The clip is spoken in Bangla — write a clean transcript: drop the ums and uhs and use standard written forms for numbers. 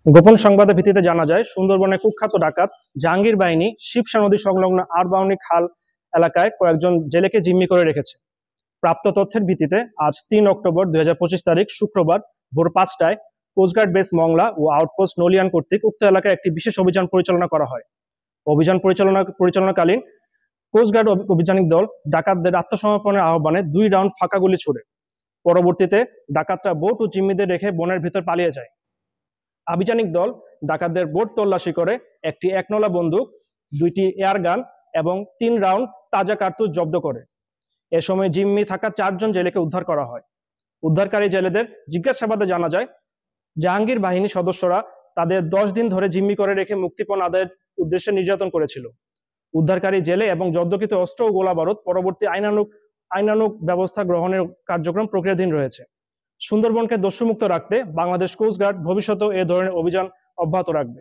গোপন সংবাদের ভিত্তিতে জানা যায়, সুন্দরবনের কুখ্যাত ডাকাত জাহাঙ্গীর বাহিনী শিবসা নদী সংলগ্ন আরবাউনি খাল এলাকায় কয়েকজন জেলেকে জিম্মি করে রেখেছে। প্রাপ্ত তথ্যের ভিত্তিতে আজ ৩ অক্টোবর ২০২৫ তারিখ শুক্রবার ভোর ৫টায় কোস্টগার্ড বেস মংলা ও আউটপোস্ট নলিয়ান কর্তৃক উক্ত এলাকায় একটি বিশেষ অভিযান পরিচালনা করা হয়। অভিযান পরিচালনাকালীন কোস্টগার্ড অভিযানিক দল ডাকাতদের আত্মসমর্পণের আহ্বানে ২ রাউন্ড ফাঁকা গুলি ছোড়ে। পরবর্তীতে ডাকাতরা বোট ও জিম্মিদের রেখে বনের ভিতর পালিয়ে যায়। আভিযানিক দল ডাকাতদের বোট তল্লাশি করে একটি একনলা বন্দুক, ২টি এয়ার গান এবং ৩ রাউন্ড তাজা কার্তুজ জব্দ করে। এ সময় জিম্মি থাকা ৪ জন জেলেকে উদ্ধার করা হয়। উদ্ধারকারী জেলেদের জিজ্ঞাসাবাদে জানা যায়, জাহাঙ্গীর বাহিনী সদস্যরা তাদের ১০ দিন ধরে জিম্মি করে রেখে মুক্তিপণ আদায়ের উদ্দেশ্যে নির্যাতন করেছিল। উদ্ধারকারী জেলে এবং জব্দকৃত অস্ত্র ও গোলাবারুদ পরবর্তী আইনানুগ ব্যবস্থা গ্রহণের কার্যক্রম প্রক্রিয়াধীন রয়েছে। সুন্দরবনকে দস্যুমুক্ত রাখতে বাংলাদেশ কোস্টগার্ড ভবিষ্যতেও এ ধরনের অভিযান অব্যাহত রাখবে।